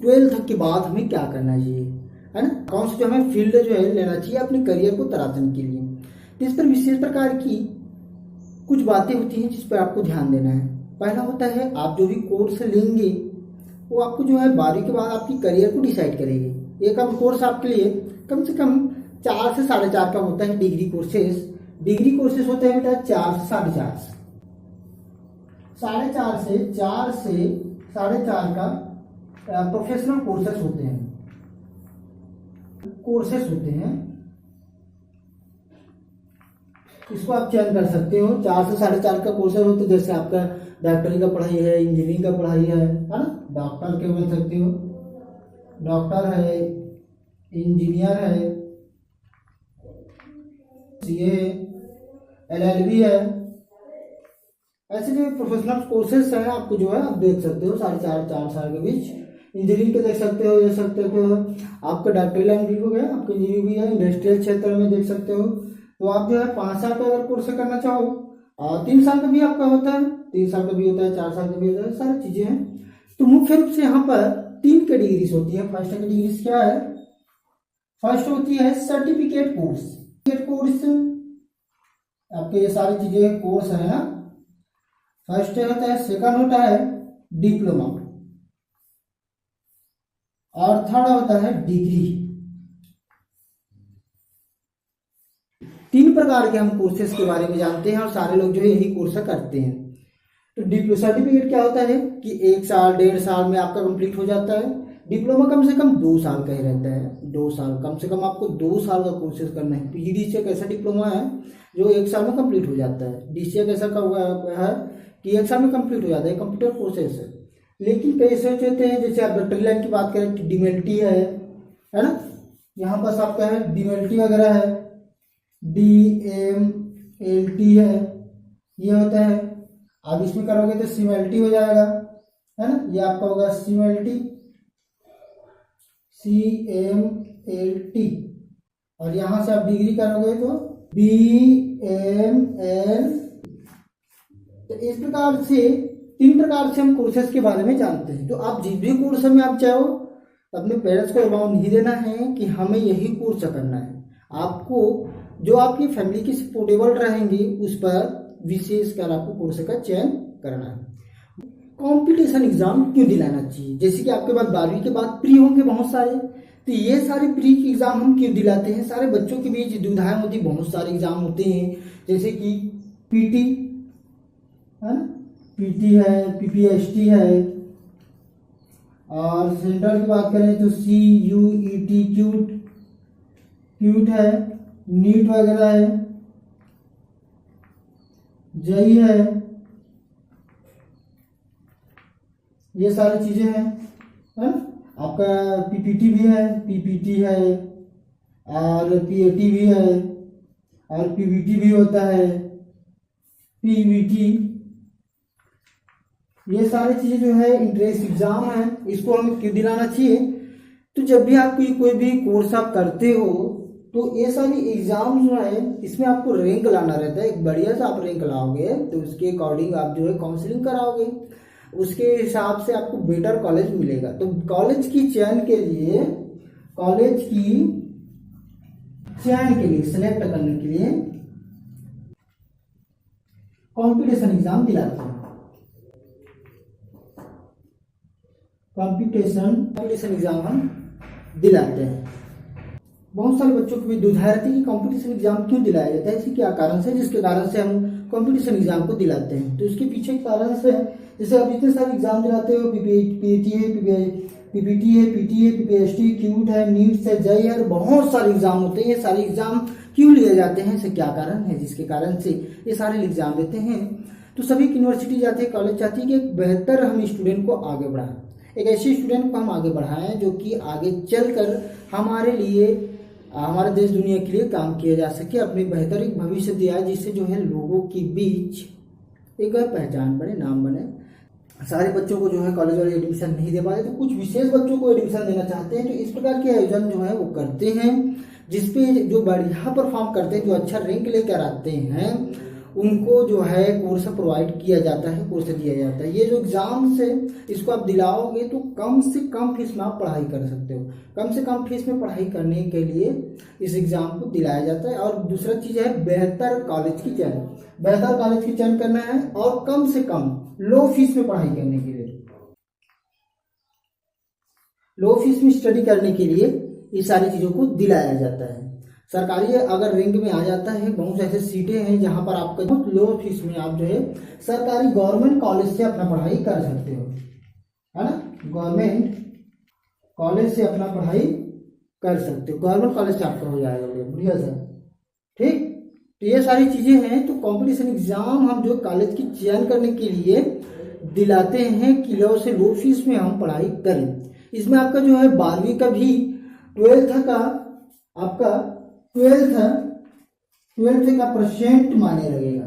12th के बाद हमें क्या करना चाहिए, है ना, कौन सा जो हमें फील्ड जो है लेना चाहिए अपने करियर को तराशने के लिए। तो इस पर विशेष प्रकार की कुछ बातें होती हैं जिस पर आपको ध्यान देना है। पहला होता है आप जो भी कोर्स लेंगे वो आपको जो है 12वीं के बाद आपकी करियर को डिसाइड करेगी। एक अब कोर्स आपके लिए कम से कम 4 से 4.5 का होता है डिग्री कोर्सेज। डिग्री कोर्सेज होते हैं बेटा 4 से 4.5, 4.5 से 4 से 4.5 का प्रोफेशनल कोर्सेज होते हैं, इसको आप चयन कर सकते हो। 4 से 4.5 का कोर्सेज होते हैं, जैसे आपका डॉक्टरी का पढ़ाई है, इंजीनियरिंग का पढ़ाई है ना, डॉक्टर के बन सकते हो, डॉक्टर है, इंजीनियर है, सीए है, LLB है, ऐसे जो प्रोफेशनल कोर्सेज हैं आपको जो है आप देख सकते हो 4.5 साल के बीच। इंजीनियरिंग के देख सकते हो, आपका डॉक्टरी लाइन भी हो गया, आपका इंजीनियरिंग भी है, इंडस्ट्रियल क्षेत्र में देख सकते हो। तो आप जो है 5 साल का अगर कोर्स करना चाहो और 3 साल का भी आपका होता है, 3 साल का भी होता है, 4 साल का भी होता है, सारी चीजें हैं। तो मुख्य रूप से यहाँ पर 3 कैटेगरीज होती है। फर्स्ट कैटेगरीज क्या है, फर्स्ट होती है सर्टिफिकेट कोर्स। कोर्स आपके ये सारी चीजें कोर्स है ना, फर्स्ट होता है, सेकंड होता है डिप्लोमा और थर्ड होता है डिग्री। 3 प्रकार के हम कोर्सेज के बारे में जानते हैं और सारे लोग जो है यही कोर्स करते हैं। तो सर्टिफिकेट क्या होता है कि 1 साल 1.5 साल में आपका कंप्लीट हो जाता है। डिप्लोमा कम से कम 2 साल का ही रहता है, 2 साल कम से कम आपको 2 साल का कोर्सेज करना है। PGDCA एक ऐसा डिप्लोमा है जो 1 साल में कंप्लीट हो जाता है। DCA कैसा है कि 1 साल में कंप्लीट हो जाता है, कंप्यूटर कोर्सेज है। लेकिन कई ऐसे होते हैं, जैसे आप डॉक्टरी लाइन की बात करें कि DMLT है ना, यहाँ पास आपका है DMLT वगैरह है, DMLT है, ये होता है। आप इसमें करोगे तो CMLT हो जाएगा, है ना, ये आपका होगा CMLT और यहां से आप डिग्री करोगे तो BML। तो इस प्रकार से 3 प्रकार से हम कोर्सेज के बारे में जानते हैं। तो आप जिस भी कोर्स में आप चाहो अपने पेरेंट्स को दबाव नहीं देना है कि हमें यही कोर्स करना है। आपको जो आपकी फैमिली की सपोर्टेबल रहेंगी उस पर विशेषकर आपको कोर्स का चयन करना है। कंपटीशन एग्जाम क्यों दिलाना चाहिए, जैसे कि आपके पास 12वीं के बाद प्री होंगे बहुत सारे, तो ये सारे प्री के एग्जाम हम क्यों दिलाते हैं। सारे बच्चों के बीच दुविधाएं होती, बहुत सारे एग्जाम होते हैं, जैसे कि PT है ना, PT है, PPST है, और सेंट्रल की बात करें तो CUET क्यूट है, नीट वगैरह है, JEE है, ये सारी चीजें हैं, है ना। आपका PPT भी है, PPT है, और PAT भी है, और PVT भी होता है, PVT। ये सारी चीजें जो है इंट्रेंस एग्जाम है, इसको हमें क्यों दिलाना चाहिए। तो जब भी आप कोई भी कोर्स आप करते हो तो ये सारी एग्जाम जो है इसमें आपको रैंक लाना रहता है। एक बढ़िया सा आप रैंक लाओगे तो उसके अकॉर्डिंग आप जो है काउंसलिंग कराओगे, उसके हिसाब से आपको बेटर कॉलेज मिलेगा। तो कॉलेज की चयन के लिए सिलेक्ट करने के लिए कंपटीशन एग्जाम दिलाते हैं। कंपटीशन एग्जाम हम दिलाते हैं। बहुत सारे बच्चों को भी दुविधा रहती है कि कंपटीशन एग्जाम क्यों दिलाया जाता है, इसी क्या कारण से, जिसके कारण से हम कंपटीशन एग्जाम को दिलाते हैं। तो इसके पीछे कारण से जैसे आप इतने सारे एग्जाम दिलाते हो, PPT है, PT है, PPST, क्यूट है, नीट है, JEE है, बहुत सारे एग्जाम होते हैं। ये सारे एग्जाम क्यों लिए जाते हैं, इससे क्या कारण है, जिसके कारण से ये सारे एग्जाम देते हैं। तो सभी यूनिवर्सिटी जाती है, कॉलेज चाहती है कि एक बेहतर हम स्टूडेंट को आगे बढ़ाएं, एक ऐसे स्टूडेंट को हम आगे बढ़ाएं जो कि आगे चलकर हमारे लिए, हमारे देश दुनिया के लिए काम किया जा सके, अपने बेहतर एक भविष्य दिया, जिससे जो है लोगों के बीच एक पहचान बने, नाम बने। सारे बच्चों को जो है कॉलेज वाले एडमिशन नहीं दे पाते, तो कुछ विशेष बच्चों को एडमिशन देना चाहते हैं। तो इस प्रकार के आयोजन जो है वो करते हैं, जिसपे जो बढ़िया परफॉर्म करते हैं, जो अच्छा रैंक लेकर आते हैं, उनको जो है कोर्स प्रोवाइड किया जाता है, कोर्स दिया जाता है। ये जो एग्जाम्स है इसको आप दिलाओगे तो कम से कम फीस में आप पढ़ाई कर सकते हो। कम से कम फीस में पढ़ाई करने के लिए इस एग्जाम को दिलाया जाता है। और दूसरा चीज है बेहतर कॉलेज की चयन, बेहतर कॉलेज की चयन करना है और कम से कम लो फीस में पढ़ाई करने के लिए, लो फीस में स्टडी करने के लिए ये सारी चीजों को दिलाया जाता है। सरकारी अगर रैंक में आ जाता है, बहुत ऐसे सीटें हैं जहां पर आपका बहुत लो फीस में आप जो है सरकारी गवर्नमेंट कॉलेज से अपना पढ़ाई कर सकते हो, है ना। गवर्नमेंट कॉलेज से अपना पढ़ाई कर सकते हो, गवर्नमेंट कॉलेज से आपका हो जाएगा बढ़िया सर, ठीक। तो ये सारी चीजें हैं। तो कंपटीशन एग्जाम हम जो कॉलेज की चयन करने के लिए दिलाते हैं कि लो से लो फीस में हम पढ़ाई करें। इसमें आपका जो है 12वीं का भी 12th का आपका 12th का परसेंट माने लगेगा,